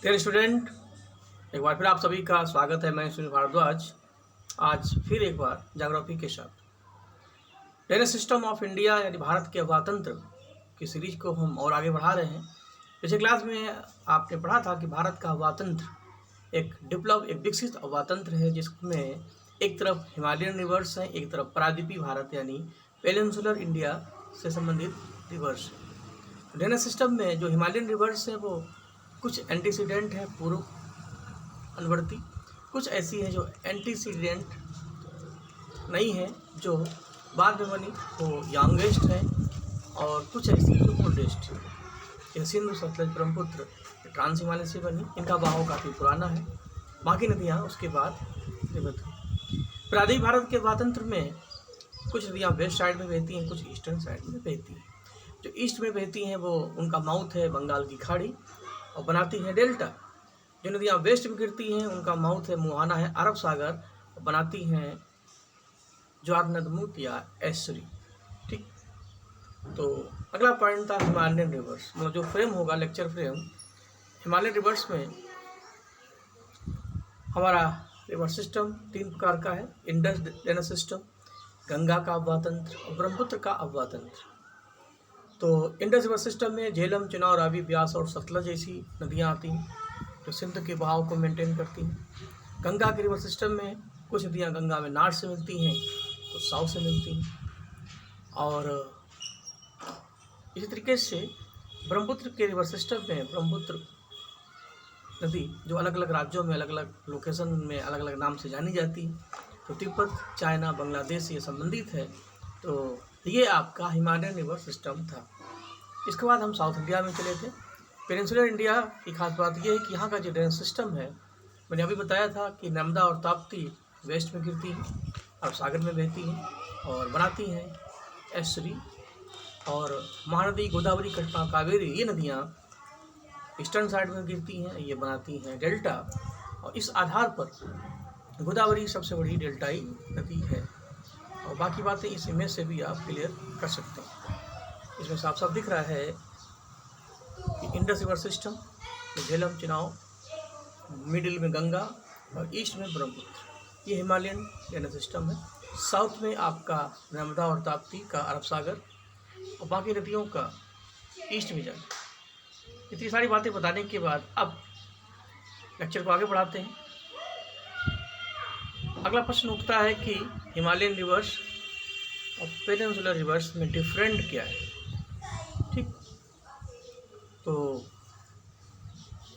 Dear student, एक बार फिर आप सभी का स्वागत है। मैं सुनील भारद्वाज आज फिर एक बार ज्योग्राफी के साथ ड्रेनेज सिस्टम ऑफ इंडिया यानी भारत के अवातंत्र की सीरीज को हम और आगे बढ़ा रहे हैं। पिछले क्लास में आपने पढ़ा था कि भारत का अवातंत्र एक विकसित अवातंत्र है, जिसमें एक तरफ हिमालयन रिवर्स हैं, एक तरफ प्रायद्वीपीय भारत यानी पेनिनसुलर इंडिया से संबंधित रिवर्स है। ड्रेनेज सिस्टम में जो हिमालयन रिवर्स हैं वो कुछ एंटीसीडेंट है पूर्व अनुवर्ती, कुछ ऐसी हैं जो एंटीसीडेंट नहीं है जो बाद में बनी वो यंगेस्ट है, और कुछ ऐसी जो ओल्डेस्ट है। यह सिंधु सतलज ब्रह्मपुत्र ट्रांस हिमालय से बनी, इनका बहाव काफ़ी पुराना है। बाकी नदियाँ उसके बाद निबद्ध हुई। प्रायद्वीपीय भारत के स्वातंत्र में कुछ नदियाँ वेस्ट साइड में बहती हैं, कुछ ईस्टर्न साइड में बहती हैं। जो ईस्ट में बहती हैं वो उनका माउथ है बंगाल की खाड़ी और बनाती हैं डेल्टा। जो नदियाँ वेस्ट में गिरती हैं उनका माउथ है मुहाना है अरब सागर और बनाती हैं ज्वारनदमुख या एस्सरी। ठीक, तो अगला पॉइंट था हिमालयन रिवर्स। मतलब जो फ्रेम होगा लेक्चर फ्रेम, हिमालयन रिवर्स में हमारा रिवर सिस्टम 3 प्रकार का है। इंडस ड्रेनेज सिस्टम, गंगा का अववातंत्र और ब्रह्मपुत्र का अववातंत्र। तो इंडस रिवर सिस्टम में झेलम, चुनाव, रावी, ब्यास और सतलज जैसी नदियाँ आती हैं जो सिंध के बहाव को मेंटेन करती हैं। गंगा के रिवर सिस्टम में कुछ नदियाँ गंगा में नॉर्थ से मिलती हैं, कुछ साउथ से मिलती हैं। और इसी तरीके से ब्रह्मपुत्र के रिवर सिस्टम में ब्रह्मपुत्र नदी जो अलग अलग राज्यों में अलग अलग लोकेशन में अलग अलग नाम से जानी जाती है। तो तिब्बत, चाइना, बांग्लादेश ये संबंधित है। तो ये आपका हिमालयन रिवर सिस्टम था। इसके बाद हम साउथ इंडिया में चले थे। पेनिनसुलर इंडिया की खास बात यह है कि यहाँ का जो ड्रेनेज सिस्टम है, मैंने अभी बताया था कि नर्मदा और ताप्ती वेस्ट में गिरती हैं, अरब सागर में बहती हैं और बनाती हैं एस्सरी। और महानदी, गोदावरी, कृष्णा, कावेरी ये नदियाँ ईस्टर्न साइड में गिरती हैं, ये बनाती हैं डेल्टा। और इस आधार पर गोदावरी सबसे बड़ी डेल्टाई नदी है। और बाकी बातें इस इमेज से भी आप क्लियर कर सकते हैं। इसमें साफ साफ दिख रहा है कि इंडस रिवर सिस्टम में झेलम, चुनाव, मिडिल में गंगा और ईस्ट में ब्रह्मपुत्र, ये हिमालयन ड्रेनेज सिस्टम है। साउथ में आपका नर्मदा और ताप्ती का अरब सागर और बाकी नदियों का ईस्ट में जाना। इतनी सारी बातें बताने के बाद अब लेक्चर को आगे बढ़ाते हैं। अगला प्रश्न उठता है कि हिमालयन रिवर्स और पेनिनसुलर रिवर्स में डिफरेंट क्या है। ठीक, तो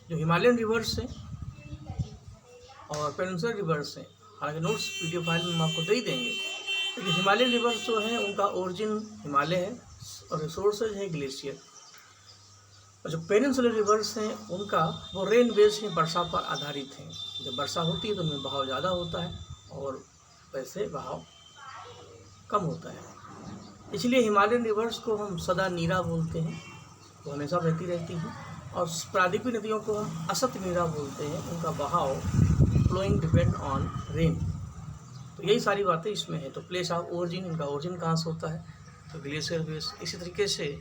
जो हिमालयन रिवर्स है और पेनिनसुलर रिवर्स है, हालांकि नोट्स वीडियो फाइल में हम आपको दे ही देंगे, लेकिन हिमालयन रिवर्स जो है उनका ओरिजिन हिमालय है और रिसोर्सेज है ग्लेशियर। और जो पेनिनसुलर रिवर्स हैं उनका वो रेन बेस है, वर्षा पर आधारित हैं। जब वर्षा होती है तो उनमें बहाव ज़्यादा होता है और वैसे बहाव कम होता है। इसलिए हिमालयन रिवर्स को हम सदा नीरा बोलते हैं, वो हमेशा बहती रहती हैं। और प्रायद्वीपीय नदियों को हम असत नीरा बोलते हैं, उनका बहाव फ्लोइंग डिपेंड ऑन रेन। तो यही सारी बातें इसमें हैं। तो प्लेस ऑफ ओरिजिन, इनका ओरिजिन कहाँ से होता है, तो ग्लेशियर बेस। इसी तरीके से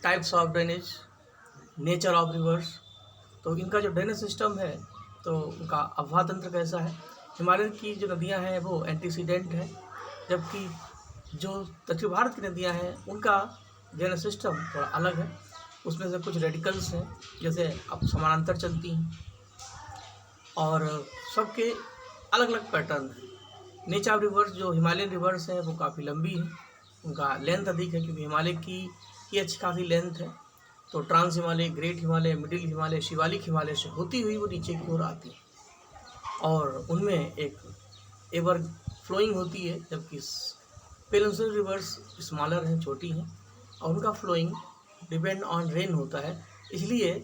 types of drainage, nature of reverse, तो इनका जो ड्रेनेज सिस्टम है तो उनका अववातंत्र कैसा है। हिमालयन की जो नदियां हैं वो एंटीसीडेंट है, जबकि जो दक्षिण भारत की नदियां हैं उनका ड्रेनेज सिस्टम थोड़ा अलग है। उसमें से कुछ रेडिकल्स हैं, जैसे अब समानांतर चलती हैं और सबके अलग अलग पैटर्न हैं। नेचर ऑफ रिवर्स जो हिमालयन रिवर्स हैं वो काफ़ी लंबी है, उनका लेंथ अधिक है, क्योंकि हिमालय की ये अच्छी खासी लेंथ है। तो trans Himalaya, great Himalaya, middle Himalaya, Shivalik Himalaya से होती हुई वो नीचे की ओर आती है और उनमें एक एवर फ्लोइंग होती है, जबकि पेनिनसुलर रिवर्स स्मॉलर हैं, छोटी हैं और उनका फ्लोइंग डिपेंड ऑन रेन होता है, इसलिए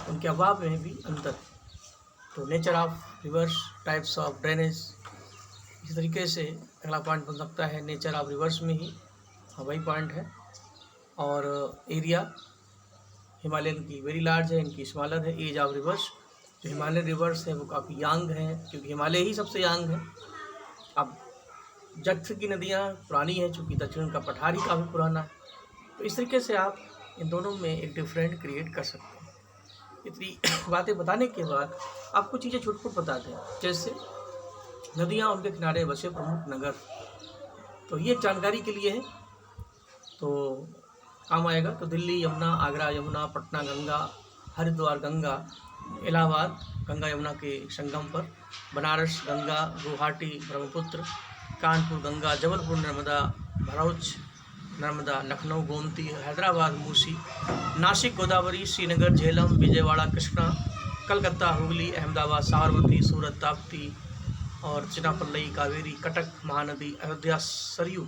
उनके अभाव में भी अंतर है। तो nature of reverse, types of drainage, इसी तरीके से अगला पॉइंट बन सकता है नेचर ऑफ रिवर्स में ही, हाँ वही पॉइंट है। और एरिया हिमालयन की वेरी लार्ज है, इनकी स्मॉलर है। एज ऑफ रिवर्स, जो हिमालयन रिवर्स है वो काफ़ी यंग हैं, क्योंकि हिमालय ही सबसे यंग है। अब दक्षिण की नदियाँ पुरानी हैं, चूँकि दक्षिण का पठार ही काफ़ी पुराना है। तो इस तरीके से आप इन दोनों में एक डिफरेंट क्रिएट कर सकते हैं। इतनी बातें बताने के बाद आपको चीज़ें छुटपुट बताते हैं, जैसे नदियाँ, उनके किनारे बसे प्रमुख नगर। तो ये जानकारी के लिए है, तो काम आएगा। तो दिल्ली यमुना, आगरा यमुना, पटना गंगा, हरिद्वार गंगा, इलाहाबाद गंगा यमुना के संगम पर, बनारस गंगा, गुवाहाटी ब्रह्मपुत्र, कानपुर गंगा, जबलपुर नर्मदा, भरूच नर्मदा, लखनऊ गोमती, हैदराबाद मूसी, नासिक गोदावरी, श्रीनगर झेलम, विजयवाड़ा कृष्णा, कलकत्ता हुगली, अहमदाबाद साबरमती, सूरत ताप्ती और चिनापल्लई कावेरी, कटक महानदी, अयोध्या सरयू,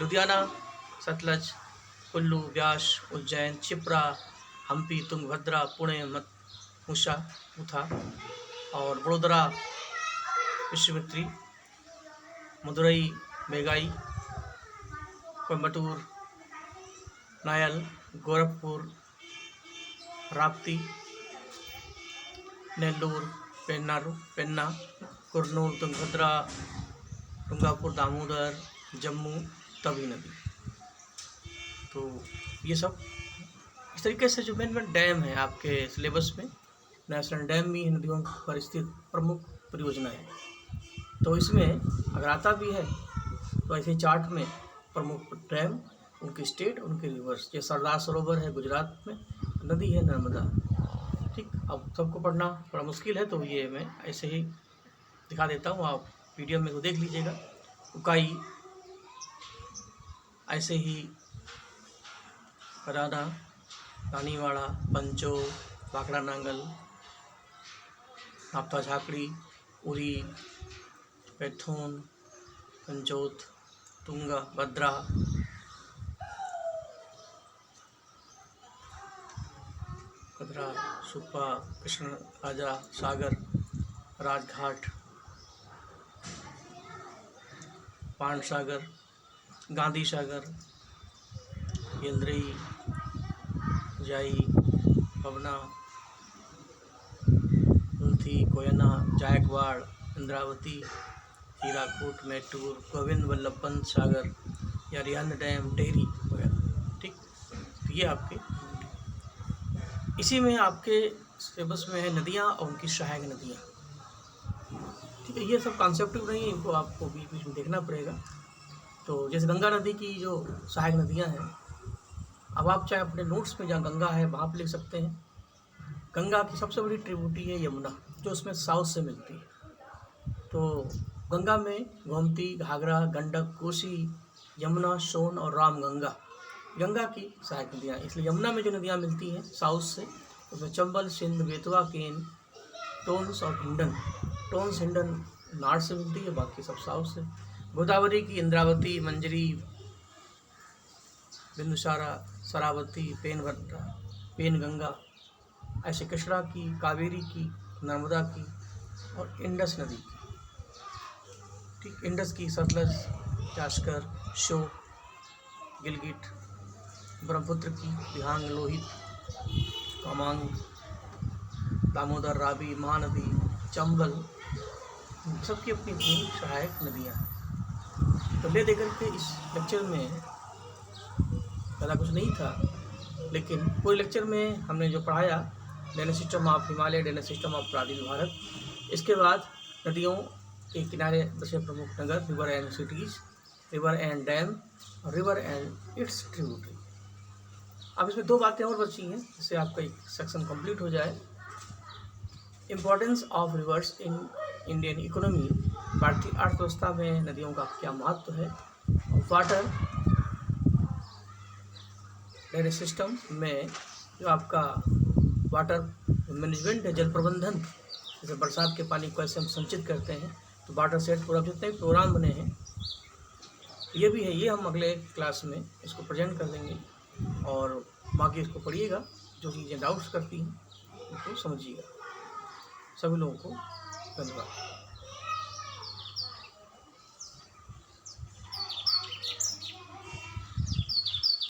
लुधियाना सतलज, कुल्लू व्यास, उज्जैन क्षिप्रा, हम्पी तुंगभद्रा, पुणे मुथा और वडोदरा विश्वामित्री, मदुरई बेगाई, कोयम्बटूर नायल, गोरखपुर राप्ती, नेल्लूर पेन्ना, कुरनूल तुंगभद्रा, डूंगापुर दामोदर, जम्मू तवी नदी। तो ये सब इस तरीके से जो मेन डैम है आपके सिलेबस में, नेशनल डैम भी नदियों पर स्थित प्रमुख परियोजना है। तो इसमें अगर आता भी है तो ऐसे चार्ट में प्रमुख डैम, उनकी स्टेट, उनके रिवर्स, जैसे सरदार सरोवर है गुजरात में, नदी है नर्मदा। ठीक, अब सबको पढ़ना थोड़ा मुश्किल है तो ये मैं ऐसे ही दिखा देता हूँ, आप वीडियो में तो देख लीजिएगा। उकाई ऐसे ही, राना, रानीवाड़ा, पंचो, भाखड़ा नांगल, नाप्ता झाकड़ी, उरी, पैथून, पंचोत, तुंगा भद्रा, सुपा, कृष्ण राजा सागर, राजघाट, पान सागर, गांधी सागर, येंद्रई, जाई, पवना, उल्थी, कोयना, जायकवाड़, इंद्रावती, हीराकूट, मैटूर, गोविंद वल्लभ पंत सागर या रिहंद डैम, टेहरी वगैरह। ठीक, तो ये आपके, इसी में आपके सिलेबस में है नदियाँ और उनकी सहायक नदियाँ। ठीक है, ये सब कॉन्सेप्टिव नहीं है, इनको आपको बीच बीच में देखना पड़ेगा। तो जैसे गंगा नदी की जो सहायक नदियाँ हैं, अब आप चाहे अपने नोट्स में जहाँ गंगा है वहाँ पर लिख सकते हैं। गंगा की सबसे बड़ी ट्रिब्यूटरी है यमुना, जो उसमें साउथ से मिलती है। तो गंगा में गोमती, घाघरा, गंडक, कोसी, यमुना, सोन और रामगंगा गंगा की सहायक नदियाँ। इसलिए यमुना में जो नदियाँ मिलती हैं साउथ से, उसमें चंबल, सिंध, बेतवा, केन, टोन्स और हिंडन। टोन्स हिंडन नॉर्थ से मिलती है, बाकी सब साउथ से। गोदावरी की इंद्रावती, मंजरी, बिंदुसारा, शरावती, पेनभद्रा, पेनगंगा, ऐसे कृष्णा की, कावेरी की, नर्मदा की और इंडस नदी की। ठीक, इंडस की सतलज, जास्कर, शो, गिलगिट, ब्रह्मपुत्र की दिहांग, लोहित, कामांग, दामोदर, रावी, महानदी, चंबल, सबकी अपनी अपनी सहायक नदियाँ हैं। तो ले देकर के इस लेक्चर में ज़्यादा कुछ नहीं था, लेकिन पूरे लेक्चर में हमने जो पढ़ाया, drainage system of Himalaya, drainage system of प्राचीन भारत, इसके बाद नदियों के किनारे बसे प्रमुख नगर, river and cities, river and dam, river and its tributary. अब इसमें दो बातें और बची हैं, जिससे आपका एक सेक्शन कंप्लीट हो जाए। Importance of reverse in Indian economy, भारतीय अर्थव्यवस्था में नदियों का क्या महत्व है। वाटर ड्रेनेज सिस्टम में जो आपका वाटर मैनेजमेंट है, जल प्रबंधन, जैसे बरसात के पानी को कैसे हम संचित करते हैं, तो वाटर सेट पूरा जितने भी प्रोग्राम बने हैं ये भी है, ये हम अगले क्लास में इसको प्रेजेंट कर देंगे। और बाकी इसको पढ़िएगा, जो चीज़ें डाउट्स करती हैं उनको समझिएगा। सभी लोगों को धन्यवाद।